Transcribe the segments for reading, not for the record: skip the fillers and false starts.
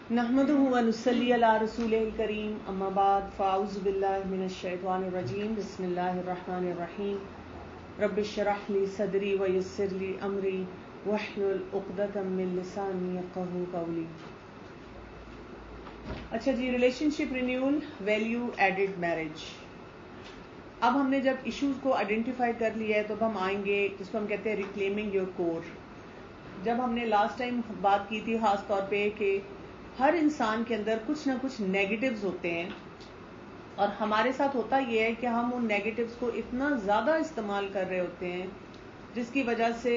نحمده ونصلي على رسوله الكريم اما بعد فاعوذ بالله من الشیطان الرجیم بسم اللہ الرحمن الرحیم رب اشرح لي صدری ويسر لي امری واحلل عقدۃ من لسانی یفقهوا قولی. اچھا جی، ریلیشن شپ رینیول، ویلیو ایڈڈ میرج. اب ہم نے جب ایشوز کو آئیڈینٹیفائی کر لیا ہے تو اب ہم آئیں گے جس کو ہم کہتے ہیں ریکلیمنگ یور کور. جب ہم نے لاسٹ ٹائم بات کی تھی خاص طور پہ کہ ہر انسان کے اندر کچھ نہ کچھ نیگیٹوز ہوتے ہیں، اور ہمارے ساتھ ہوتا یہ ہے کہ ہم ان نیگیٹوز کو اتنا زیادہ استعمال کر رہے ہوتے ہیں جس کی وجہ سے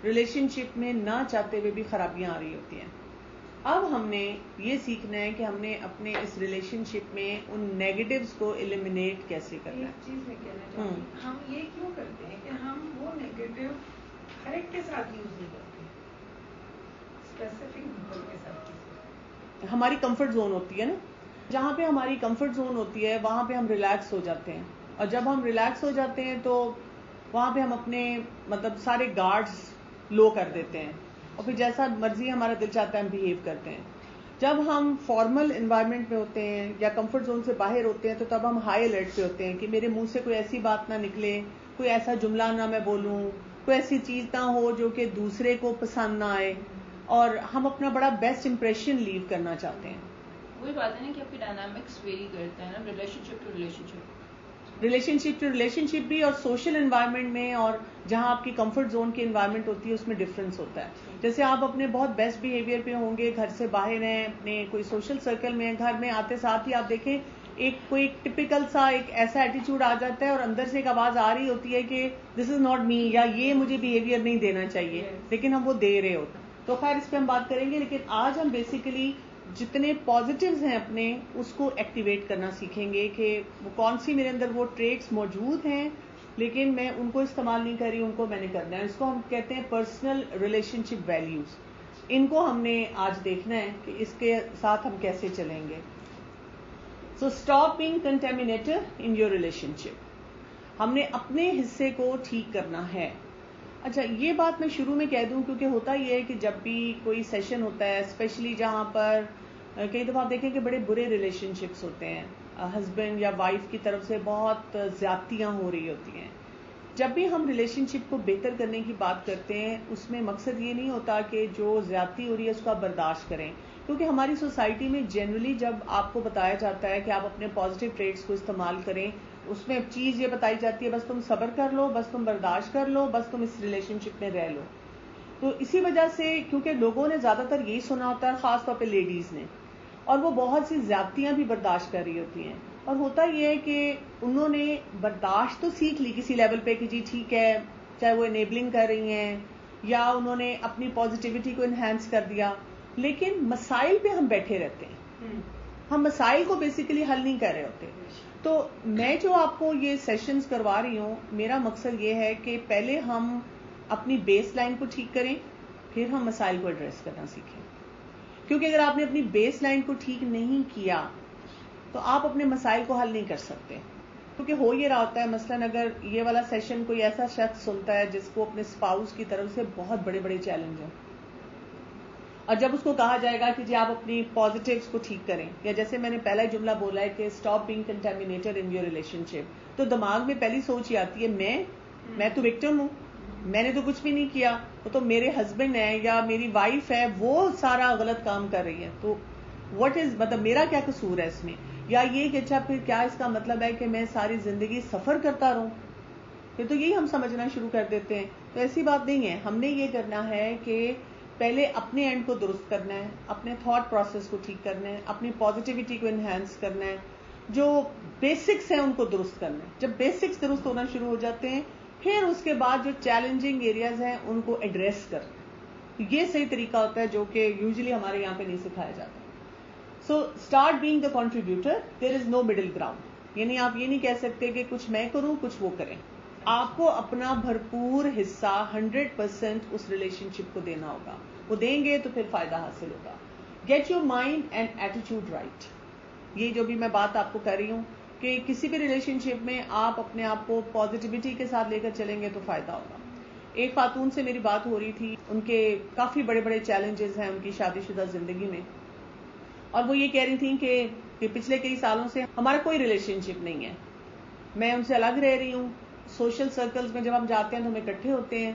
ریلیشن شپ میں نہ چاہتے ہوئے بھی خرابیاں آ رہی ہوتی ہیں. اب ہم نے یہ سیکھنا ہے کہ ہم نے اپنے اس ریلیشن شپ میں ان نیگیٹوز کو ایلیمینیٹ کیسے کرنا ہے. ایک چیز میں کہنا چاہوں گی، ہم یہ کیوں کرتے ہیں کہ ہم وہ نیگیٹو ہر ایک کے ساتھ یوز نہیں کرتے، اسپیسیفک پیپل کے ساتھ. ہماری کمفرٹ زون ہوتی ہے نا، جہاں پہ ہماری کمفرٹ زون ہوتی ہے وہاں پہ ہم ریلیکس ہو جاتے ہیں، اور جب ہم ریلیکس ہو جاتے ہیں تو وہاں پہ ہم اپنے سارے گارڈز لو کر دیتے ہیں، اور پھر جیسا مرضی ہمارا دل چاہتا ہے ہم بہیو کرتے ہیں. جب ہم فارمل انوائرمنٹ میں ہوتے ہیں یا کمفرٹ زون سے باہر ہوتے ہیں تو تب ہم ہائی الرٹ پہ ہوتے ہیں کہ میرے منہ سے کوئی ایسی بات نہ نکلے، کوئی ایسا جملہ نہ میں بولوں، کوئی ایسی چیز نہ ہو جو کہ دوسرے کو پسند نہ آئے، اور ہم اپنا بڑا بیسٹ امپریشن لیو کرنا چاہتے ہیں. وہی بات ہے نا کہ آپ کے ڈائنامکس ویری کرتے ہیں نا، relationship to relationship, relationship بھی، اور سوشل انوائرمنٹ میں، اور جہاں آپ کی کمفرٹ زون کی انوائرمنٹ ہوتی ہے اس میں ڈفرینس ہوتا ہے. جیسے آپ اپنے بہت بیسٹ بیہیویئر پہ ہوں گے، گھر سے باہر ہیں، اپنے کوئی سوشل سرکل میں ہیں، گھر میں آتے ساتھ ہی آپ دیکھیں کوئی ٹپیکل سا ایک ایسا ایٹیچیوڈ آ جاتا ہے اور اندر سے ایک آواز آ رہی ہوتی ہے کہ دس از ناٹ می، یا یہ مجھے بیہیویئر نہیں دینا چاہیے، لیکن ہم وہ دے رہے ہوتے ہیں. تو خیر اس پہ ہم بات کریں گے، لیکن آج ہم بیسیکلی جتنے پازیٹیوز ہیں اپنے اس کو ایکٹیویٹ کرنا سیکھیں گے کہ وہ کون سی میرے اندر وہ ٹریٹس موجود ہیں لیکن میں ان کو استعمال نہیں کر رہی، ان کو میں نے کرنا ہے. اس کو ہم کہتے ہیں پرسنل ریلیشن شپ ویلیوز. ان کو ہم نے آج دیکھنا ہے کہ اس کے ساتھ ہم کیسے چلیں گے. So stop being contaminated in your relationship. ہم نے اپنے حصے کو ٹھیک کرنا ہے. اچھا، یہ بات میں شروع میں کہہ دوں کیونکہ ہوتا یہ ہے کہ جب بھی کوئی سیشن ہوتا ہے، اسپیشلی جہاں پر کئی دفعہ آپ دیکھیں کہ بڑے برے ریلیشن شپس ہوتے ہیں، ہسبینڈ یا وائف کی طرف سے بہت زیادتیاں ہو رہی ہوتی ہیں. جب بھی ہم ریلیشن شپ کو بہتر کرنے کی بات کرتے ہیں اس میں مقصد یہ نہیں ہوتا کہ جو زیادتی ہو رہی ہے اس کو آپ برداشت کریں، کیونکہ ہماری سوسائٹی میں جنرلی جب آپ کو بتایا جاتا ہے کہ آپ اپنے پازیٹیو ٹریٹس کو استعمال کریں، اس میں چیز یہ بتائی جاتی ہے بس تم صبر کر لو، بس تم برداشت کر لو، بس تم اس ریلیشن شپ میں رہ لو. تو اسی وجہ سے کیونکہ لوگوں نے زیادہ تر یہی سنا ہوتا ہے، خاص طور پہ لیڈیز نے، اور وہ بہت سی زیادتیاں بھی برداشت کر رہی ہوتی ہیں. اور ہوتا یہ ہے کہ انہوں نے برداشت تو سیکھ لی کسی لیول پہ کہ جی ٹھیک ہے، چاہے وہ انیبلنگ کر رہی ہیں یا انہوں نے اپنی پازیٹیوٹی کو انہینس کر دیا، لیکن مسائل پہ ہم بیٹھے رہتے ہیں، ہم مسائل کو بیسیکلی حل نہیں کر رہے ہوتے. تو میں جو آپ کو یہ سیشنز کروا رہی ہوں، میرا مقصد یہ ہے کہ پہلے ہم اپنی بیس لائن کو ٹھیک کریں، پھر ہم مسائل کو ایڈریس کرنا سیکھیں. کیونکہ اگر آپ نے اپنی بیس لائن کو ٹھیک نہیں کیا تو آپ اپنے مسائل کو حل نہیں کر سکتے. کیونکہ ہو یہ رہا ہوتا ہے، مثلاً اگر یہ والا سیشن کوئی ایسا شخص سنتا ہے جس کو اپنے اسپاؤس کی طرف سے بہت بڑے بڑے چیلنج ہیں، اور جب اس کو کہا جائے گا کہ جی آپ اپنی پازیٹیوز کو ٹھیک کریں، یا جیسے میں نے پہلا جملہ بولا ہے کہ stop being contaminated in your relationship, تو دماغ میں پہلی سوچ یہ آتی ہے میں تو وکٹم ہوں، میں نے تو کچھ بھی نہیں کیا، وہ تو میرے ہسبینڈ ہے یا میری وائف ہے، وہ سارا غلط کام کر رہی ہے، تو واٹ از میرا کیا قصور ہے اس میں. یا یہ کہ اچھا پھر کیا اس کا مطلب ہے کہ میں ساری زندگی سفر کرتا رہوں، پھر تو یہی ہم سمجھنا شروع کر دیتے ہیں. تو ایسی بات نہیں ہے. ہم نے یہ کرنا ہے کہ پہلے اپنے اینڈ کو درست کرنا ہے، اپنے تھاٹ پروسیس کو ٹھیک کرنا ہے، اپنی پازیٹیوٹی کو انہینس کرنا ہے، جو بیسکس ہیں ان کو درست کرنا ہے. جب بیسکس درست ہونا شروع ہو جاتے ہیں پھر اس کے بعد جو چیلنجنگ ایریاز ہیں ان کو ایڈریس کرنا ہے. یہ صحیح طریقہ ہوتا ہے جو کہ یوزلی ہمارے یہاں پہ نہیں سکھایا جاتا. So start being the contributor, there is no middle ground. یعنی آپ یہ نہیں کہہ سکتے کہ کچھ میں کروں کچھ وہ کریں. آپ کو اپنا بھرپور حصہ 100% اس ریلیشن شپ کو دینا ہوگا. وہ دیں گے تو پھر فائدہ حاصل ہوگا. Get your mind and attitude right. یہ جو بھی میں بات آپ کو کر رہی ہوں کہ کسی بھی ریلیشن شپ میں آپ اپنے آپ کو پازیٹیوٹی کے ساتھ لے کر چلیں گے تو فائدہ ہوگا. ایک خاتون سے میری بات ہو رہی تھی، ان کے کافی بڑے بڑے چیلنجز ہیں ان کی شادی شدہ زندگی میں، اور وہ یہ کہہ رہی تھیں کہ پچھلے کئی سالوں سے ہمارا کوئی ریلیشن شپ نہیں ہے, میں ان سے الگ رہ رہی ہوں, سوشل سرکلز میں جب ہم جاتے ہیں تو ہم اکٹھے ہوتے ہیں,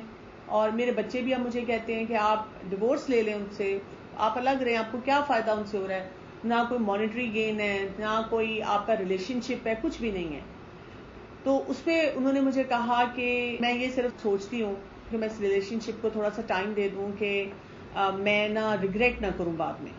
اور میرے بچے بھی اب مجھے کہتے ہیں کہ آپ ڈیورس لے لیں ان سے, آپ الگ رہیں, آپ کو کیا فائدہ ان سے ہو رہا ہے, نہ کوئی مانیٹری گین ہے, نہ کوئی آپ کا ریلیشن شپ ہے, کچھ بھی نہیں ہے. تو اس پہ انہوں نے مجھے کہا کہ میں یہ صرف سوچتی ہوں کہ میں اس ریلیشن شپ کو تھوڑا سا ٹائم دے دوں کہ میں نہ ریگریٹ نہ کروں بعد میں.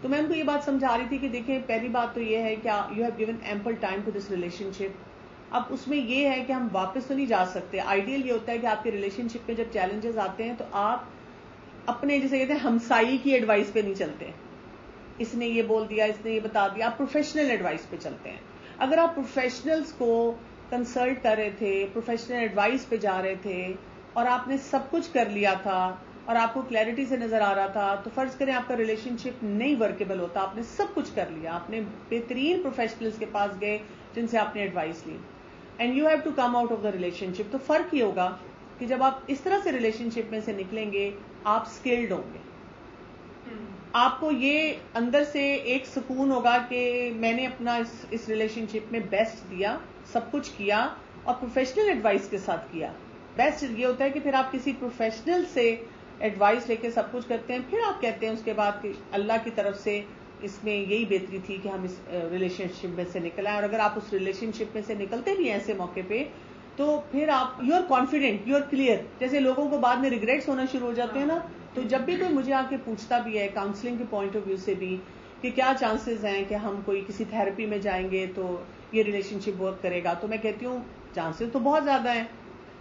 تو میں ان کو یہ بات سمجھا رہی تھی کہ دیکھیں, پہلی بات تو یہ ہے کہ you have given ample time to this relationship. اب اس میں یہ ہے کہ ہم واپس تو نہیں جا سکتے. آئیڈیل یہ ہوتا ہے کہ آپ کے ریلیشن شپ میں جب چیلنجز آتے ہیں تو آپ اپنے جیسے کہتے ہیں ہمسائی کی ایڈوائس پہ نہیں چلتے, اس نے یہ بول دیا, اس نے یہ بتا دیا, آپ پروفیشنل ایڈوائس پہ چلتے ہیں. اگر آپ پروفیشنلز کو کنسلٹ کر رہے تھے, پروفیشنل ایڈوائس پہ جا رہے تھے, اور آپ نے سب کچھ کر لیا تھا اور آپ کو کلیئرٹی سے نظر آ رہا تھا, تو فرض کریں آپ کا ریلیشن شپ نہیں ورکیبل ہوتا, آپ نے سب کچھ کر لیا, آپ نے بہترین پروفیشنلز کے پاس گئے جن سے آپ نے ایڈوائس لی, and you have to come out of the relationship. تو فرق یہ ہوگا کہ جب آپ اس طرح سے ریلیشن شپ میں سے نکلیں گے, آپ اسکلڈ ہوں گے, آپ کو یہ اندر سے ایک سکون ہوگا کہ میں نے اپنا اس ریلیشن شپ میں بیسٹ دیا, سب کچھ کیا, اور پروفیشنل ایڈوائس کے ساتھ کیا. بیسٹ یہ ہوتا ہے کہ پھر آپ کسی پروفیشنل سے ایڈوائس لے کے سب کچھ کرتے ہیں, پھر آپ کہتے ہیں اس کے بعد کہ اللہ کی طرف سے اس میں یہی بہتری تھی کہ ہم اس ریلیشن شپ میں سے نکل آئے. اور اگر آپ اس ریلیشن شپ میں سے نکلتے بھی ہیں ایسے موقع پہ, تو پھر آپ you are confident, you are clear. جیسے لوگوں کو بعد میں ریگریٹس ہونا شروع ہو جاتے ہیں نا, تو جب بھی کوئی مجھے آ کے پوچھتا بھی ہے کاؤنسلنگ کے پوائنٹ آف ویو سے بھی کہ کیا چانسز ہیں کہ ہم کوئی کسی تھراپی میں جائیں گے تو یہ ریلیشن شپ ورک کرے گا, تو میں کہتی ہوں چانسز تو بہت زیادہ ہیں,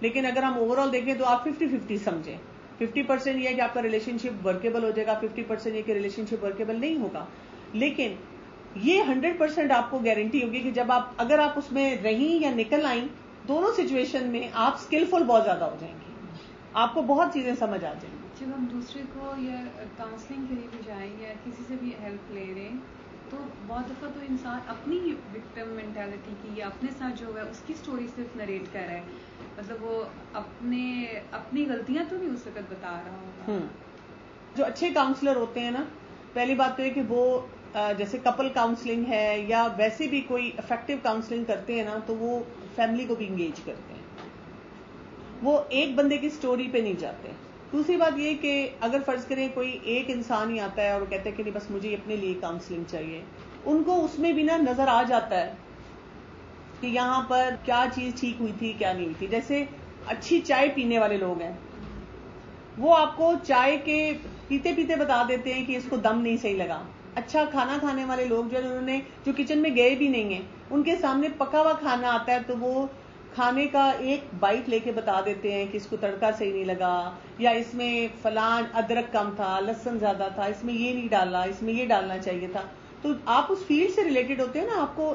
لیکن اگر ہم اوور آل دیکھیں تو آپ 50-50 سمجھیں. 50% یہ ہے کہ آپ کا ریلیشن شپ ورکیبل ہو جائے گا, 50% یہ کہ ریلیشن شپ ورکیبل نہیں ہوگا. لیکن یہ 100% آپ کو گارنٹی ہوگی کہ جب آپ اگر آپ اس میں رہیں یا نکل آئیں, دونوں سچویشن میں آپ اسکلفل بہت زیادہ ہو جائیں گی, آپ کو بہت چیزیں سمجھ آ جائیں گی. جب ہم دوسرے کو یا کاؤنسلنگ کے لیے بھی جائیں یا کسی سے بھی ہیلپ لے رہے ہیں, تو بہت دفعہ تو انسان اپنی وکٹم مینٹالٹی کی یا اپنے ساتھ جو ہوا ہے اس کی سٹوری صرف نریٹ کر رہا ہے, مطلب وہ اپنی غلطیاں تو نہیں اس وقت بتا رہا ہوگا. جو اچھے کاؤنسلر ہوتے ہیں نا, پہلی بات تو یہ کہ وہ جیسے کپل کاؤنسلنگ ہے یا ویسے بھی کوئی افیکٹو کاؤنسلنگ کرتے ہیں نا, تو وہ فیملی کو بھی انگیج کرتے ہیں, وہ ایک بندے کی سٹوری پہ نہیں جاتے. دوسری بات یہ کہ اگر فرض کریں کوئی ایک انسان ہی آتا ہے اور وہ کہتا ہے کہ نہیں بس مجھے اپنے لیے کاؤنسلنگ چاہیے, ان کو اس میں بھی نا نظر آ جاتا ہے کہ یہاں پر کیا چیز ٹھیک ہوئی تھی کیا نہیں ہوئی تھی. جیسے اچھی چائے پینے والے لوگ ہیں, وہ آپ کو چائے کے پیتے پیتے بتا دیتے ہیں کہ اس کو دم نہیں صحیح لگا. اچھا کھانا کھانے والے لوگ جو انہوں نے جو کچن میں گئے بھی نہیں ہیں, ان کے سامنے پکا ہوا کھانا آتا ہے تو وہ کھانے کا ایک بائٹ لے کے بتا دیتے ہیں کہ اس کو تڑکا صحیح نہیں لگا, یا اس میں فلان ادرک کم تھا, لہسن زیادہ تھا, اس میں یہ نہیں ڈالا, اس میں یہ ڈالنا چاہیے تھا. تو آپ اس فیلڈ سے ریلیٹڈ ہوتے ہیں نا, آپ کو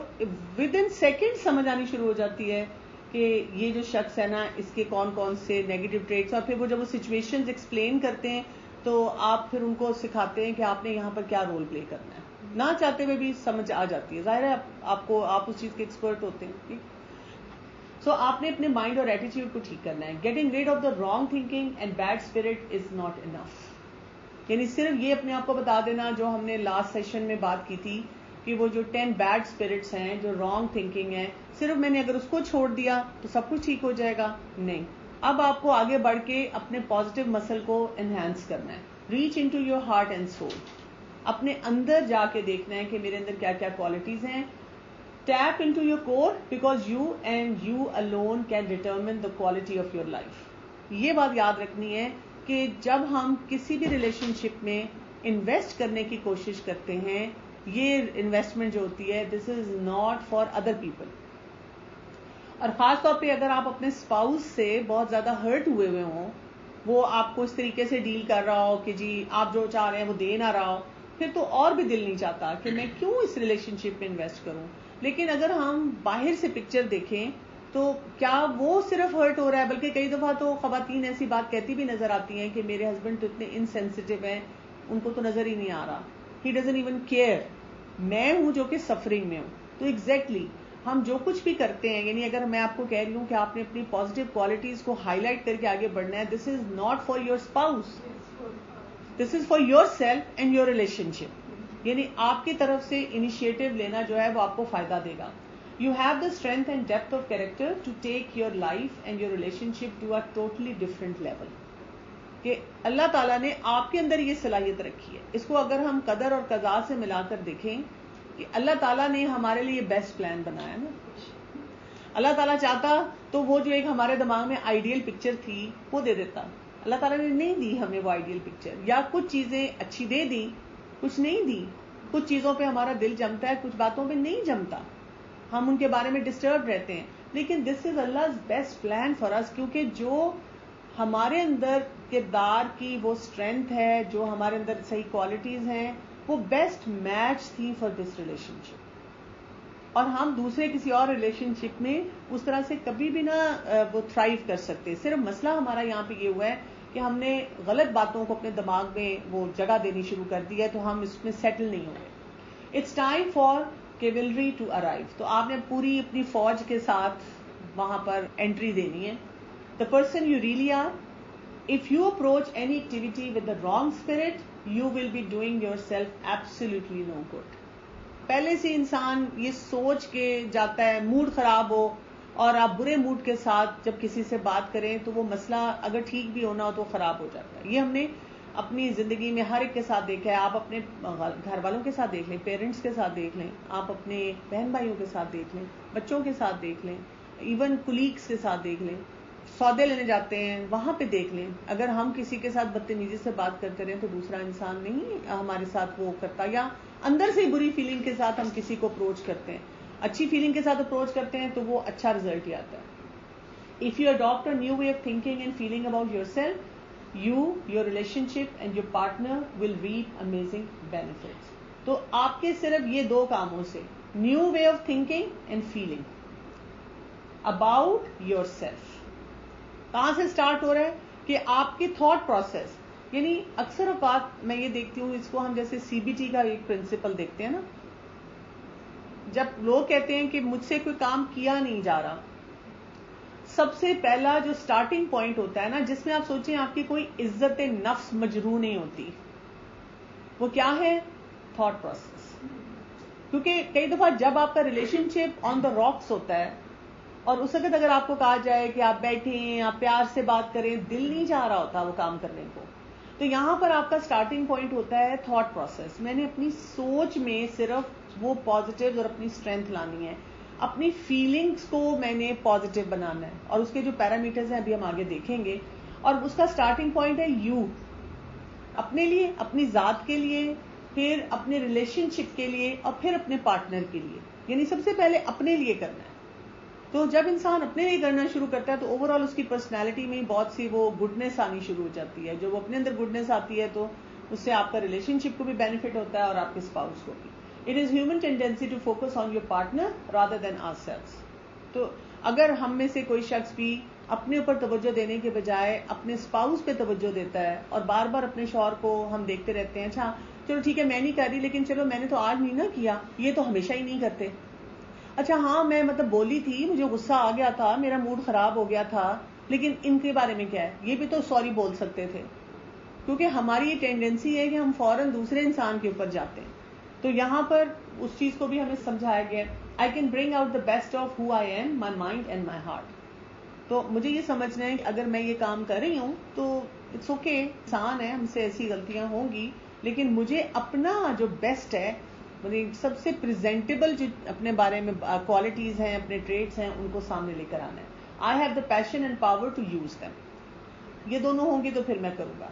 ود ان سیکنڈ سمجھ آنی شروع ہو جاتی ہے کہ یہ جو شخص ہے نا اس کے کون کون سے نیگیٹو ٹریٹس, اور پھر وہ جب وہ سچویشنز ایکسپلین کرتے ہیں تو آپ پھر ان کو سکھاتے ہیں کہ آپ نے یہاں پر کیا رول پلے کرنا ہے. نہ چاہتے ہوئے بھی سمجھ آ جاتی ہے, ظاہر ہے آپ اس چیز کے ایکسپرٹ ہوتے ہیں. ٹھیک, سو آپ نے اپنے مائنڈ اور ایٹیٹیوڈ کو ٹھیک کرنا ہے. Getting rid of the wrong thinking and bad spirit is not enough. یعنی صرف یہ اپنے آپ کو بتا دینا جو ہم نے لاسٹ سیشن میں بات کی تھی کہ وہ جو 10 بیڈ اسپرٹس ہیں, جو رانگ تھنکنگ ہے, صرف میں نے اگر اس کو چھوڑ دیا تو سب کچھ ٹھیک ہو جائے گا, نہیں. اب آپ کو آگے بڑھ کے اپنے پازیٹیو مسل کو انہینس کرنا ہے. Reach into your heart and civil, اپنے اندر جا کے دیکھنا ہے کہ میرے اندر کیا کیا کوالٹیز ہیں. Tap into your core because you and you alone can determine the quality of your life. یہ بات یاد رکھنی ہے کہ جب ہم کسی بھی ریلیشن شپ میں انویسٹ کرنے کی کوشش کرتے ہیں, یہ انویسٹمنٹ جو ہوتی ہے this is not for other people. اور خاص طور پہ اگر آپ اپنے اسپاؤس سے بہت زیادہ ہرٹ ہوئے ہوں, وہ آپ کو اس طریقے سے ڈیل کر رہا ہو کہ جی آپ جو چاہ رہے ہیں وہ دے نہ رہا ہو, پھر تو اور بھی دل نہیں چاہتا کہ میں کیوں اس ریلیشن شپ میں انویسٹ کروں. لیکن اگر ہم باہر سے پکچر دیکھیں تو کیا وہ صرف ہرٹ ہو رہا ہے, بلکہ کئی دفعہ تو خواتین ایسی بات کہتی بھی نظر آتی ہیں کہ میرے ہسبینڈ تو اتنے انسینسیٹیو ہیں, ان کو تو نظر ہی نہیں آ رہا, ہی ڈزنٹ ایون کیئر, میں ہوں جو کہ سفرنگ میں ہوں. تو ایگزیکٹلی ہم جو کچھ بھی کرتے ہیں, یعنی اگر میں آپ کو کہہ رہی ہوں کہ آپ نے اپنی پازیٹیو کوالٹیز کو ہائی لائٹ کر کے آگے بڑھنا ہے, this is not for your spouse, this is for yourself and your relationship. یعنی آپ کی طرف سے انیشیٹو لینا جو ہے وہ آپ کو فائدہ دے گا. You have the strength and depth of character to take your life and your relationship to a totally different level. کہ اللہ تعالیٰ نے آپ کے اندر یہ صلاحیت رکھی ہے. اس کو اگر ہم قدر اور قضا سے ملا کر دیکھیں کہ اللہ تعالیٰ نے ہمارے لیے بیسٹ پلان بنایا نا. اللہ تعالیٰ چاہتا تو وہ جو ایک ہمارے دماغ میں آئیڈیل پکچر تھی وہ دے دیتا. اللہ تعالیٰ نے نہیں دی ہمیں وہ آئیڈیل پکچر, یا کچھ چیزیں اچھی دے دی, کچھ نہیں دی. کچھ چیزوں پہ ہمارا دل جمتا ہے, کچھ باتوں پہ نہیں جمتا, ہم ان کے بارے میں ڈسٹرب رہتے ہیں. لیکن دس از اللہ بیسٹ پلان فار اس, کیونکہ جو ہمارے اندر کردار کی وہ اسٹرینتھ ہے, جو ہمارے اندر صحیح کوالٹیز ہیں, وہ بیسٹ میچ تھی فار دس ریلیشن شپ. اور ہم دوسرے کسی اور ریلیشن شپ میں اس طرح سے کبھی بھی نہ وہ تھرائیو کر سکتے. صرف مسئلہ ہمارا یہاں پہ یہ ہوا ہے کہ ہم نے غلط باتوں کو اپنے دماغ میں وہ جگہ دینی شروع کر دی ہے, تو ہم اس میں سیٹل نہیں ہو گئے. It's time for cavalry to arrive. تو آپ نے پوری اپنی فوج کے ساتھ وہاں پر انٹری دینی ہے. The person you really are, if you approach any activity with the wrong spirit, you will be doing yourself absolutely no good. پہلے سے انسان یہ سوچ کے جاتا ہے, موڈ خراب ہو اور آپ برے موڈ کے ساتھ جب کسی سے بات کریں تو وہ مسئلہ اگر ٹھیک بھی ہونا ہو تو خراب ہو جاتا ہے. یہ ہم نے اپنی زندگی میں ہر ایک کے ساتھ دیکھا ہے. آپ اپنے گھر والوں کے ساتھ دیکھ لیں, پیرنٹس کے ساتھ دیکھ لیں, آپ اپنے بہن بھائیوں کے ساتھ دیکھ لیں, بچوں کے ساتھ دیکھ لیں, ایون کولیگس کے ساتھ دیکھ لیں, سودے لینے جاتے ہیں وہاں پہ دیکھ لیں. اگر ہم کسی کے ساتھ بدتمیزی سے بات کرتے رہیں تو دوسرا انسان نہیں ہمارے ساتھ وہ کرتا, یا اندر سے بری فیلنگ کے ساتھ ہم کسی کو اپروچ کرتے ہیں, اچھی فیلنگ کے ساتھ اپروچ کرتے ہیں تو وہ اچھا رزلٹ ہی آتا ہے. If you adopt a new way of thinking and feeling about yourself, you, your relationship and your partner will reap amazing benefits. تو آپ کے صرف یہ دو کاموں سے, new way of thinking and feeling about yourself, کہاں سے سٹارٹ ہو رہا ہے کہ آپ کی تھاٹ پروسیس. یعنی اکثر اوقات میں یہ دیکھتی ہوں, اس کو ہم جیسے CBT کا ایک پرنسپل دیکھتے ہیں نا, جب لوگ کہتے ہیں کہ مجھ سے کوئی کام کیا نہیں جا رہا, سب سے پہلا جو سٹارٹنگ پوائنٹ ہوتا ہے نا, جس میں آپ سوچیں آپ کی کوئی عزت نفس مجروح نہیں ہوتی, وہ کیا ہے؟ Thought process. کیونکہ کئی دفعہ جب آپ کا ریلیشن شپ آن دا راکس ہوتا ہے اور اس وقت اگر آپ کو کہا جائے کہ آپ بیٹھیں, آپ پیار سے بات کریں, دل نہیں چاہ رہا ہوتا وہ کام کرنے کو. تو یہاں پر آپ کا سٹارٹنگ پوائنٹ ہوتا ہے تھاٹ پروسیس. میں نے اپنی سوچ میں صرف وہ پازیٹیو اور اپنی اسٹرینتھ لانی ہے, اپنی فیلنگز کو میں نے پازیٹیو بنانا ہے, اور اس کے جو پیرامیٹرز ہیں ابھی ہم آگے دیکھیں گے. اور اس کا سٹارٹنگ پوائنٹ ہے یو, اپنے لیے, اپنی ذات کے لیے, پھر اپنے ریلیشن شپ کے لیے, اور پھر اپنے پارٹنر کے لیے. یعنی سب سے پہلے اپنے لیے کرنا ہے. تو جب انسان اپنے لیے کرنا شروع کرتا ہے تو اوور آل اس کی پرسنالٹی میں بہت سی وہ گڈنس آنی شروع ہو جاتی ہے. جب وہ اپنے اندر گڈنس آتی ہے تو اس سے آپ کا ریلیشن شپ کو بھی بینیفٹ ہوتا ہے اور آپ کے اسپاؤس کو بھی. It is human tendency to focus on your partner rather than ourselves. تو اگر ہم میں سے کوئی شخص بھی اپنے اوپر توجہ دینے کے بجائے اپنے اسپاؤس پہ توجہ دیتا ہے اور بار بار اپنے شوہر کو ہم دیکھتے رہتے ہیں, اچھا چلو ٹھیک ہے میں نہیں کر رہی, لیکن چلو میں نے تو آج نہیں نا کیا, یہ تو ہمیشہ ہی نہیں کرتے. اچھا ہاں میں مطلب بولی تھی, مجھے غصہ آ گیا تھا, میرا موڈ خراب ہو گیا تھا, لیکن ان کے بارے میں کیا ہے, یہ بھی تو سوری بول سکتے تھے. کیونکہ ہماری یہ ٹینڈنسی ہے کہ ہم فوراً دوسرے انسان کے اوپر جاتے ہیں. تو یہاں پر اس چیز کو بھی ہمیں سمجھایا گیا, I can bring out the best of who I am, my mind and my heart. تو مجھے یہ سمجھنا ہے کہ اگر میں یہ کام کر رہی ہوں تو اٹس اوکے, انسان ہے, ہم سے ایسی غلطیاں ہوں گی, لیکن مجھے اپنا جو بیسٹ ہے, سب سے پریزنٹیبل جو اپنے بارے میں کوالٹیز ہیں, اپنے ٹریٹس ہیں, ان کو سامنے لے کر آنا ہے. I have the passion and power to use them. یہ دونوں ہوں گی تو پھر میں کروں گا.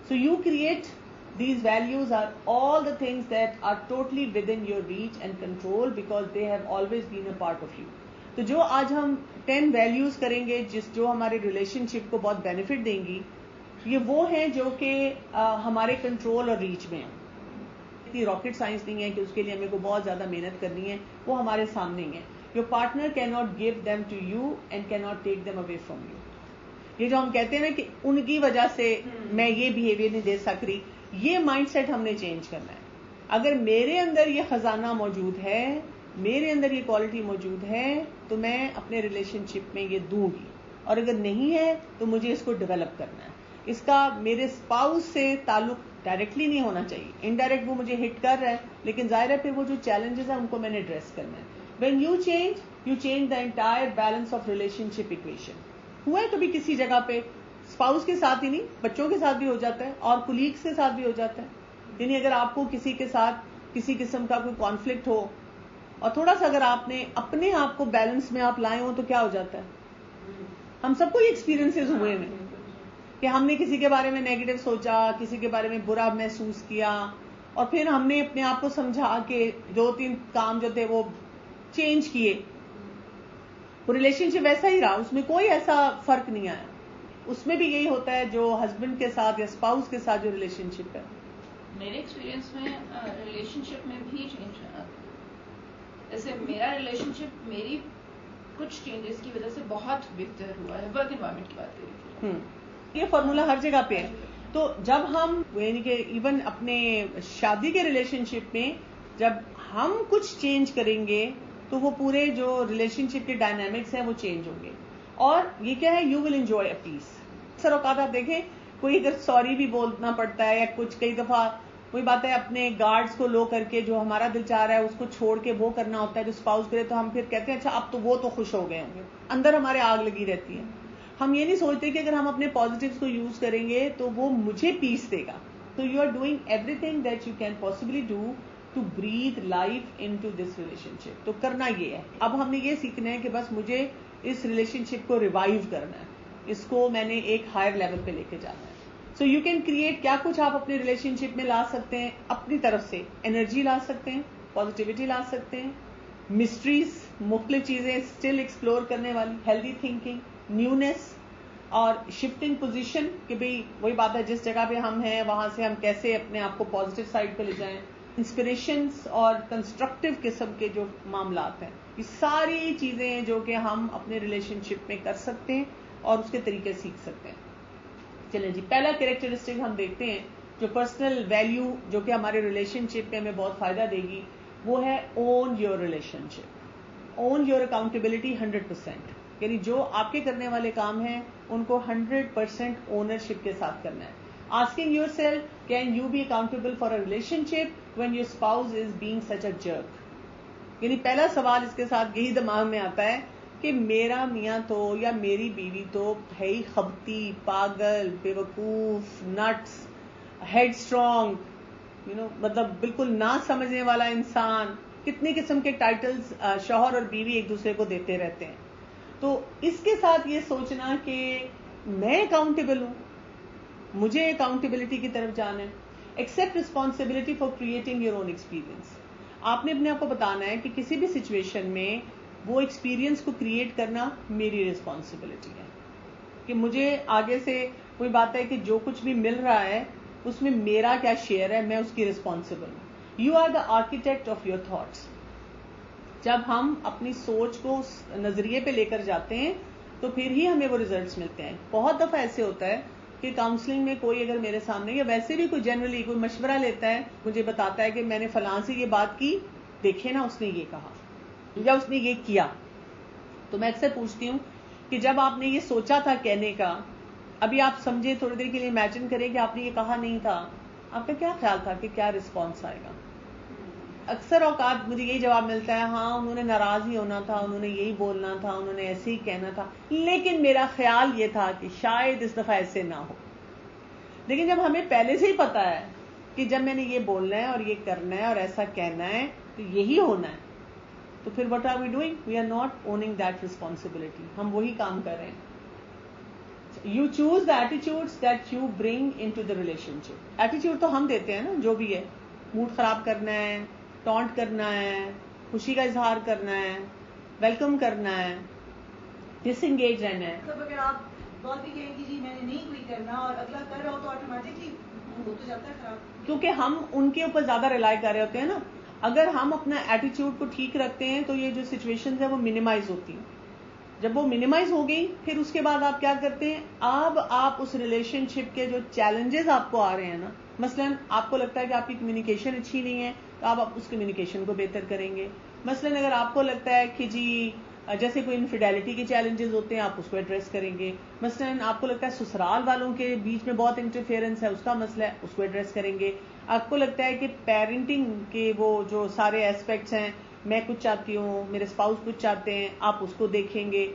So you create these values are all the things that are totally within your reach and control because they have always been a part of you. تو جو آج ہم 10 values کریں گے جو ہمارے ریلیشن شپ کو بہت بینیفٹ دیں گی, یہ وہ ہیں جو کہ ہمارے کنٹرول اور ریچ میں ہیں. اتنی راکٹ سائنس نہیں ہے کہ اس کے لیے ہمیں کو بہت زیادہ محنت کرنی ہے, وہ ہمارے سامنے ہی ہیں. Your partner cannot give them to you and cannot take them away from you. یہ جو ہم کہتے ہیں نا کہ ان کی وجہ سے میں یہ بیہیویئر نہیں دے سک رہی, یہ مائنڈ سیٹ ہم نے چینج کرنا ہے. اگر میرے اندر یہ خزانہ موجود ہے, میرے اندر یہ کوالٹی موجود ہے, تو میں اپنے ریلیشن شپ میں یہ دوں گی, اور اگر نہیں ہے تو مجھے اس کو ڈیولپ کرنا ہے. اس کا میرے اسپاؤس سے تعلق ڈائریکٹلی نہیں ہونا چاہیے, انڈائریکٹ وہ مجھے ہٹ کر رہا ہے, لیکن ظاہر ہے پھر وہ جو چیلنجز ہیں ان کو میں نے ایڈریس کرنا ہے. When you change the entire balance of relation ship equation. ہوا ہے کبھی کسی جگہ پہ اسپاؤس کے ساتھ ہی نہیں, بچوں کے ساتھ بھی ہو جاتا ہے اور کولیگس کے ساتھ بھی ہو جاتا ہے. یعنی اگر آپ کو کسی کے ساتھ کسی قسم کا کوئی کانفلکٹ ہو اور تھوڑا سا اگر آپ نے اپنے آپ کو بیلنس میں آپ لائے ہوں تو کیا ہو جاتا ہے. ہم سب کو یہ ایکسپیرینسز ہوئے ہیں کہ ہم نے کسی کے بارے میں نیگیٹو سوچا, کسی کے بارے میں برا محسوس کیا, اور پھر ہم نے اپنے آپ کو سمجھا کے 2-3 کام جو تھے وہ چینج کیے. وہ ریلیشن شپ ویسا ہی رہا, اس میں کوئی ایسا فرق نہیں آیا. اس میں بھی یہی ہوتا ہے جو ہسبینڈ کے ساتھ یا اسپاؤس کے ساتھ جو ریلیشن شپ ہے. میرے ایکسپیرینس میں ریلیشن شپ میں بھی چینج آتا ہے. جیسے میرا ریلیشن شپ میری کچھ چینجز کی وجہ سے بہت بہتر ہوا ہے. ورک انوائرمنٹ کی بات کر رہی تھی. یہ فارمولا ہر جگہ پہ ہے. تو جب ہم یعنی کہ ایون اپنے شادی کے ریلیشن شپ میں جب ہم کچھ چینج کریں گے تو وہ پورے جو ریلیشن شپ کے ڈائنامکس ہیں وہ چینج ہوں گے. اور یہ کیا ہے, یو ول انجوائے اے پیس. اکثر اوقات آپ دیکھیں کوئی اگر سوری بھی بولنا پڑتا ہے یا کچھ, کئی دفعہ وہی بات ہے اپنے گارڈز کو لو کر کے جو ہمارا دل چاہ رہا ہے اس کو چھوڑ کے وہ کرنا ہوتا ہے جو اسپاؤس کرے, تو ہم پھر کہتے ہیں اچھا اب تو وہ تو خوش ہو گئے ہوں گے, اندر ہمارے آگ لگی رہتی ہے. ہم یہ نہیں سوچتے کہ اگر ہم اپنے پازیٹیوز کو یوز کریں گے تو وہ مجھے پیس دے گا. تو you are doing everything that you can possibly do to breathe life into this relationship. تو کرنا یہ ہے, اب ہم نے یہ سیکھنا ہے کہ بس مجھے اس ریلیشن شپ کو ریوائیو کرنا ہے, اس کو میں نے ایک ہائر لیول پہ لے کے جانا ہے. سو یو کین کریٹ, کیا کچھ آپ اپنے ریلیشن شپ میں لا سکتے ہیں اپنی طرف سے. انرجی لا سکتے ہیں, پازیٹیوٹی لا سکتے ہیں, مسٹریز, مختلف چیزیں اسٹل ایکسپلور کرنے والی, ہیلدی تھنکنگ, نیونیس, اور شفٹنگ پوزیشن کہ بھئی وہی بات ہے جس جگہ پہ ہم ہیں وہاں سے ہم کیسے اپنے آپ کو پازیٹیو سائڈ پہ لے جائیں. انسپریشنس اور کنسٹرکٹیو قسم کے جو معاملات ہیں, یہ ساری چیزیں جو کہ ہم اپنے ریلیشن شپ میں کر سکتے ہیں اور اس کے طریقے سیکھ سکتے ہیں. چلیں جی, پہلا کیریکٹرسٹک ہم دیکھتے ہیں جو پرسنل ویلیو جو کہ ہمارے ریلیشن شپ میں ہمیں بہت فائدہ دے گی, وہ ہے own your relationship, own your accountability 100%. یعنی جو آپ کے کرنے والے کام ہیں ان کو 100% اونرشپ کے ساتھ کرنا ہے. Asking yourself, can you be accountable for a relationship when your spouse is being such a jerk. یعنی پہلا سوال اس کے ساتھ یہی دماغ میں آتا ہے کہ میرا میاں تو یا میری بیوی تو ہے ہی خبتی, پاگل, بیوقوف, نٹس, ہیڈ اسٹرانگ, مطلب بالکل نہ سمجھنے والا انسان. کتنے قسم کے ٹائٹلز شوہر اور بیوی ایک دوسرے کو دیتے رہتے ہیں. تو اس کے ساتھ یہ سوچنا کہ میں اکاؤنٹیبل ہوں, مجھے اکاؤنٹیبلٹی کی طرف جانا ہے. Accept responsibility for creating your own experience. آپ نے اپنے آپ کو بتانا ہے کہ کسی بھی سچویشن میں وہ ایکسپیرینس کو کریٹ کرنا میری ریسپانسبلٹی ہے, کہ مجھے آگے سے کوئی بات ہے کہ جو کچھ بھی مل رہا ہے اس میں میرا کیا شیئر ہے, میں اس کی ریسپانسبل ہوں. You are the architect of your thoughts. جب ہم اپنی سوچ کو اس نظریے پہ لے کر جاتے ہیں تو پھر ہی ہمیں وہ ریزلٹس ملتے ہیں. بہت دفعہ ایسے ہوتا ہے کہ کاؤنسلنگ میں کوئی اگر میرے سامنے یا ویسے بھی کوئی جنرلی کوئی مشورہ لیتا ہے, مجھے بتاتا ہے کہ میں نے فلاں سے یہ بات کی, دیکھے نا اس نے یہ کہا یا اس نے یہ کیا. تو میں اکثر پوچھتی ہوں کہ جب آپ نے یہ سوچا تھا کہنے کا, ابھی آپ سمجھے تھوڑی دیر کے لیے امیجن کریں کہ آپ نے یہ کہا نہیں تھا, آپ کا کیا خیال تھا کہ کیا رسپانس آئے گا. اکثر اوقات مجھے یہی جواب ملتا ہے, ہاں انہوں نے ناراض ہی ہونا تھا, انہوں نے یہی بولنا تھا, انہوں نے ایسے ہی کہنا تھا, لیکن میرا خیال یہ تھا کہ شاید اس دفعہ ایسے نہ ہو. لیکن جب ہمیں پہلے سے ہی پتا ہے کہ جب میں نے یہ بولنا ہے اور یہ کرنا ہے اور ایسا کہنا ہے تو یہی ہونا ہے, تو پھر what are we doing? We are not owning that responsibility. ہم وہی کام کر رہے ہیں. You choose the attitudes that you bring into the relationship. Attitude تو ہم دیتے ہیں نا, جو بھی ہے, موڈ خراب کرنا ہے, ٹونٹ کرنا ہے, خوشی کا اظہار کرنا ہے, ویلکم کرنا ہے, ڈس انگیج رہنا ہے. مطلب اگر آپ بہت بھی کہیں کہ جی میں نے نہیں کوئی کرنا اور اگلا کر رہا ہو تو آٹومیٹکلی ہو تو جاتا ہے خراب, کیونکہ ہم ان کے اوپر زیادہ ریلائی کر رہے ہوتے ہیں نا. اگر ہم اپنا ایٹیچیوڈ کو ٹھیک رکھتے ہیں تو یہ جو سچویشنز ہیں وہ منیمائز ہوتی ہیں. جب وہ منیمائز ہو گئی پھر اس کے بعد آپ کیا کرتے ہیں, اب آپ اس ریلیشن شپ کے جو چیلنجز آپ کو آ رہے ہیں نا, مثلا آپ کو لگتا ہے کہ آپ کی کمیونیکیشن اچھی نہیں ہے تو آپ اس کمیونیکیشن کو بہتر کریں گے. مثلا اگر آپ کو لگتا ہے کہ جی جیسے کوئی انفیڈیلٹی کے چیلنجز ہوتے ہیں آپ اس کو ایڈریس کریں گے. مثلاً آپ کو لگتا ہے سسرال والوں کے بیچ میں بہت انٹرفیئرنس ہے, اس کا مسئلہ ہے, اس کو ایڈریس کریں گے. آپ کو لگتا ہے کہ پیرنٹنگ کے وہ جو سارے ایسپیکٹس ہیں, میں کچھ چاہتی ہوں, میرے اسپاؤس کچھ چاہتے ہیں, آپ اس کو دیکھیں گے.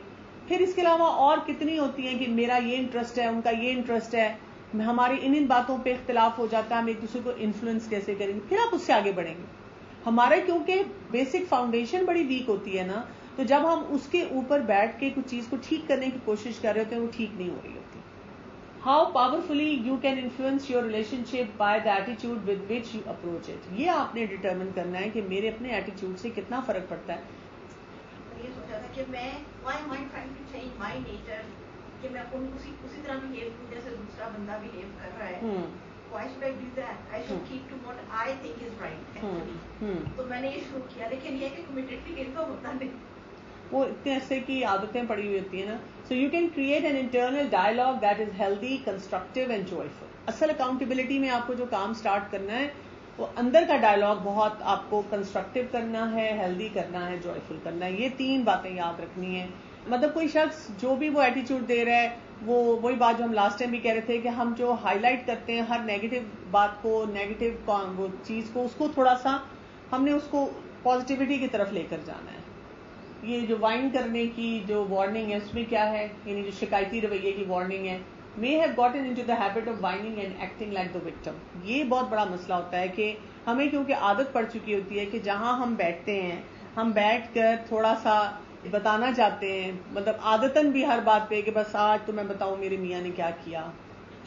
پھر اس کے علاوہ اور کتنی ہوتی ہیں کہ میرا یہ انٹرسٹ ہے, ان کا یہ انٹرسٹ ہے, ہماری ان باتوں پہ اختلاف ہو جاتا ہے, ہم ایک دوسرے کو انفلوئنس کیسے کریں گے, پھر آپ اس سے آگے بڑھیں گے. ہمارا کیونکہ بیسک فاؤنڈیشن بڑی ویک ہوتی ہے نا, تو جب ہم اس کے اوپر بیٹھ کے کچھ چیز کو ٹھیک کرنے کی کوشش کر رہے ہوتے ہیں وہ ٹھیک نہیں ہو رہی ہوتی. How powerfully you can influence your relation ship by the attitude with which you approach it. یہ آپ نے ڈٹرمن کرنا ہے کہ میرے اپنے ایٹیٹیوڈ سے کتنا فرق پڑتا ہے. یہ سوچا تھا کہ میں why am I trying to change my nature, کہ میں اسی طرح بہیو کروں جیسے دوسرا بندہ بہیو کر رہا ہے. Why should I do that? I should keep to what I think is right actually. تو میں نے یہ شروع کیا, لیکن یہ کہ کمیٹڈلی کہیں تو ہوتا نہیں. وہ اتنے عرصے کی عادتیں پڑی ہوئی ہوتی ہیں نا. So you can create an internal dialogue that is healthy, constructive and joyful. اصل اکاؤنٹیبلٹی میں آپ کو جو کام سٹارٹ کرنا ہے وہ اندر کا ڈائلاگ بہت آپ کو کنسٹرکٹیو کرنا ہے, ہیلدی کرنا ہے, جوائفل کرنا ہے. یہ 3 باتیں یاد رکھنی ہیں. مطلب کوئی شخص جو بھی وہ ایٹیٹیوڈ دے رہا ہے, وہی بات جو ہم لاسٹ ٹائم بھی کہہ رہے تھے کہ ہم جو ہائی لائٹ کرتے ہیں ہر نیگیٹو بات کو, نیگیٹو وہ چیز کو, اس کو تھوڑا سا ہم نے اس کو پازیٹیوٹی کی طرف لے کر جانا ہے. یہ جو وائن کرنے کی جو وارننگ ہے اس میں کیا ہے, یعنی جو شکایتی رویے کی وارننگ ہے, may have gotten into the habit of whining and acting like the victim. یہ بہت بڑا مسئلہ ہوتا ہے کہ ہمیں کیونکہ عادت پڑ چکی ہوتی ہے کہ جہاں ہم بیٹھتے ہیں ہم بیٹھ کر تھوڑا سا بتانا چاہتے ہیں, مطلب عادتاً بھی ہر بات پہ کہ بس آج تو میں بتاؤں میرے میاں نے کیا کیا.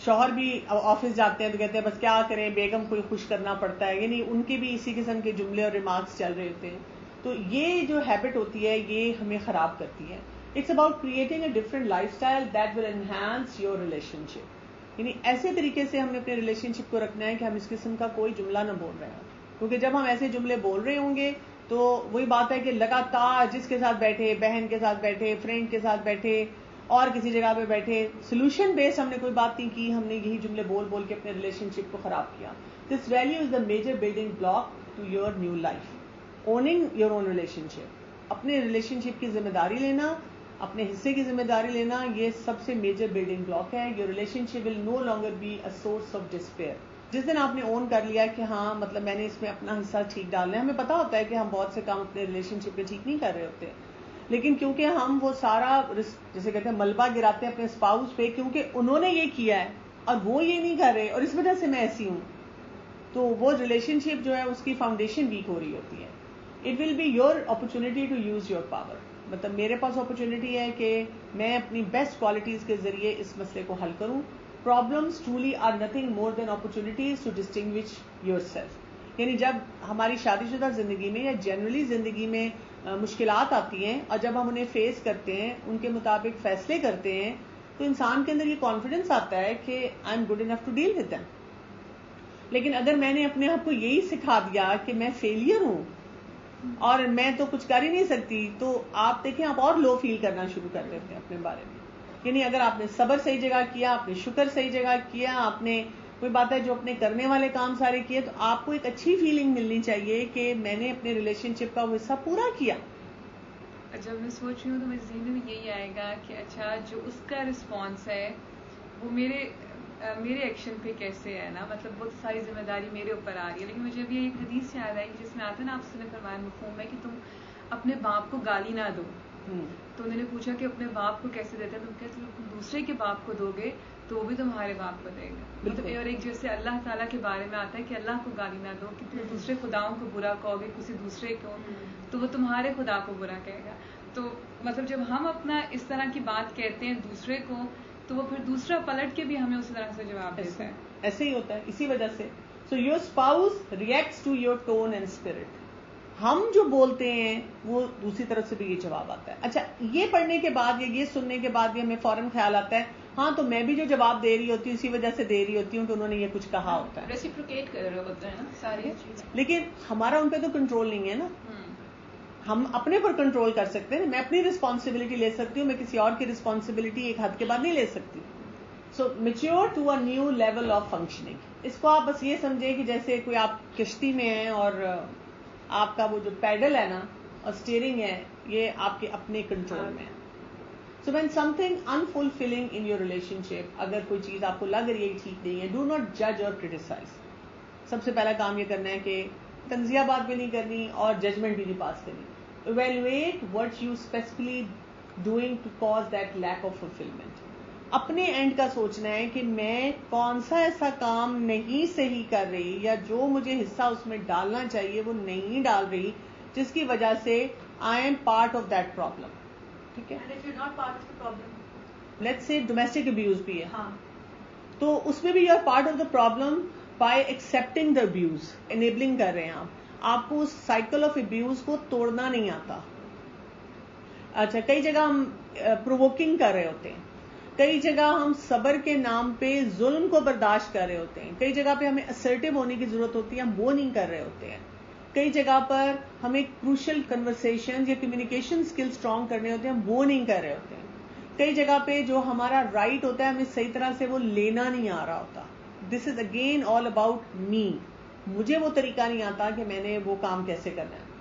شوہر بھی آفس جاتے ہیں تو کہتے ہیں بس کیا کریں, بیگم کو خوش کرنا پڑتا ہے, یعنی ان کے بھی اسی قسم کے جملے اور ریمارکس چل رہے ہوتے ہیں. تو یہ جو ہیبٹ ہوتی ہے یہ ہمیں خراب کرتی ہے. It's about creating a different lifestyle that will enhance your relationship. یعنی ایسے طریقے سے ہم نے اپنے ریلیشن شپ کو رکھنا ہے کہ ہم اس قسم کا کوئی جملہ نہ بول رہے ہوں, کیونکہ جب ہم ایسے جملے بول رہے ہوں گے تو وہی بات ہے کہ لگاتار جس کے ساتھ بیٹھے, بہن کے ساتھ بیٹھے, فرینڈ کے ساتھ بیٹھے, اور کسی جگہ پہ بیٹھے, سولوشن بیس ہم نے کوئی بات نہیں کی, ہم نے یہی جملے بول بول کے اپنے ریلیشن شپ کو خراب کیا. This value is the major building block to your new life. Owning your own relationship, اپنے ریلیشن شپ کی ذمہ داری لینا, اپنے حصے کی ذمہ داری لینا, یہ سب سے میجر بلڈنگ بلاک ہے. Your relationship will no longer be a source of despair. جس دن آپ نے اون کر لیا کہ ہاں مطلب میں نے اس میں اپنا حصہ ٹھیک ڈالنا ہے. ہمیں پتا ہوتا ہے کہ ہم بہت سے کام اپنے ریلیشن شپ میں ٹھیک نہیں کر رہے ہوتے, لیکن کیونکہ ہم وہ سارا جیسے کہتے ہیں ملبہ گراتے ہیں اپنے اسپاؤس پہ, کیونکہ انہوں نے یہ کیا ہے اور وہ یہ نہیں کر رہے اور اس وجہ سے میں ایسی ہوں, تو وہ ریلیشن شپ جو ہے اس کی فاؤنڈیشن ویک ہو رہی ہوتی ہے. It will be your opportunity to use your power. مطلب میرے پاس اپرچونٹی ہے کہ میں اپنی بیسٹ کوالٹیز کے ذریعے اس مسئلے کو حل کروں. Problems truly are nothing more than opportunities to distinguish yourself. یعنی جب ہماری شادی شدہ زندگی میں یا جنرلی زندگی میں مشکلات آتی ہیں اور جب ہم انہیں فیس کرتے ہیں, ان کے مطابق فیصلے کرتے ہیں, تو انسان کے اندر یہ کانفیڈنس آتا ہے کہ I am good enough to deal with them. لیکن اگر میں نے اپنے آپ کو یہی سکھا دیا کہ میں فیلئر ہوں اور میں تو کچھ کر ہی نہیں سکتی, تو آپ دیکھیں آپ اور لو فیل کرنا شروع کر دیتے ہیں اپنے بارے میں. یعنی اگر آپ نے صبر صحیح جگہ کیا, آپ نے شکر صحیح جگہ کیا, آپ نے کوئی بات ہے جو اپنے کرنے والے کام سارے کیے, تو آپ کو ایک اچھی فیلنگ ملنی چاہیے کہ میں نے اپنے ریلیشن شپ کا وہ حصہ پورا کیا. جب میں سوچ رہی ہوں تو میرے ذہن میں یہی آئے گا کہ اچھا جو اس کا رسپانس ہے وہ میرے ایکشن پہ کیسے ہے نا, مطلب وہ ساری ذمہ داری میرے اوپر آ رہی ہے. لیکن مجھے ابھی ایک حدیث یاد آئی جس میں آتا ہے نا, آپ سے نے فرمایا مفہوم ہے کہ تم اپنے باپ کو گالی نہ دو. تو انہوں نے پوچھا کہ اپنے باپ کو کیسے دیتے ہیں, تم کہتے تم دوسرے کے باپ کو دو گے تو وہ بھی تمہارے باپ کو دے گا. مطلب اور ایک جیسے اللہ تعالیٰ کے بارے میں آتا ہے کہ اللہ کو گالی نہ دو, کہ تم دوسرے خداؤں کو برا کہو گے کسی دوسرے کو تو وہ تمہارے خدا کو برا کہے گا. تو مطلب جب ہم اپنا اس طرح کی بات کہتے ہیں دوسرے کو, تو وہ پھر دوسرا پلٹ کے بھی ہمیں اسی طرح سے جواب دیتا ہے. ایسے ہی ہوتا ہے اسی وجہ سے. So your spouse reacts to your tone and spirit. ہم جو بولتے ہیں وہ دوسری طرف سے بھی یہ جواب آتا ہے. اچھا, یہ پڑھنے کے بعد یا یہ سننے کے بعد بھی ہمیں فوراً خیال آتا ہے ہاں تو میں بھی جو جواب دے رہی ہوتی ہوں اسی وجہ سے دے رہی ہوتی ہوں کہ انہوں نے یہ کچھ کہا ہوتا ہے, ریسیپروکیٹ کر رہے ہوتے ہیں نا ساری چیزیں. لیکن ہمارا ان پہ تو کنٹرول نہیں ہے نا. ہم اپنے پر کنٹرول کر سکتے ہیں, میں اپنی رسپانسبلٹی لے سکتی ہوں, میں کسی اور کی رسپانسبلٹی ایک حد کے بعد نہیں لے سکتی. So mature to a new level of functioning. اس کو آپ بس یہ سمجھیں کہ جیسے کوئی آپ کشتی میں ہیں اور آپ کا وہ جو پیڈل ہے نا اور اسٹیئرنگ ہے یہ آپ کے اپنے کنٹرول میں ہے. So when something unfulfilling in your relationship, اگر کوئی چیز آپ کو لگ رہی ہے ٹھیک نہیں ہے, ڈو ناٹ جج اور کریٹیسائز. سب سے پہلا کام یہ کرنا ہے کہ تنزیہ بات بھی نہیں کرنی اور ججمنٹ بھی نہیں پاس کرنی. Evaluate what you specifically doing to cause that lack of fulfillment. اپنے اینڈ کا سوچنا ہے کہ میں کون سا ایسا کام نہیں صحیح کر رہی یا جو مجھے حصہ اس میں ڈالنا چاہیے وہ نہیں ڈال رہی, جس کی وجہ سے I am part of that problem. ٹھیک ہے, لیٹس سے ڈومیسٹک ابیوز بھی ہے, تو اس میں بھی you are part of the problem by accepting the abuse. Enabling کر رہے ہیں آپ کو اس سائیکل آف ابیوز کو توڑنا نہیں آتا. اچھا, کئی جگہ ہم پرووکنگ کر رہے ہوتے ہیں, کئی جگہ ہم صبر کے نام پہ ظلم کو برداشت کر رہے ہوتے ہیں, کئی جگہ پہ ہمیں اسرٹیو ہونے کی ضرورت ہوتی ہے, ہم وہ نہیں کر رہے ہوتے ہیں. کئی جگہ پر ہمیں کروشل کنورسیشن یا کمیونیکیشن اسکل اسٹرانگ کرنے ہوتے ہیں, ہم وہ نہیں کر رہے ہوتے ہیں. کئی جگہ پہ جو ہمارا رائٹ ہوتا ہے ہمیں صحیح طرح سے وہ لینا نہیں آ رہا ہوتا. This is again all about me. مجھے وہ طریقہ نہیں آتا کہ میں نے وہ کام کیسے کرنا ہے.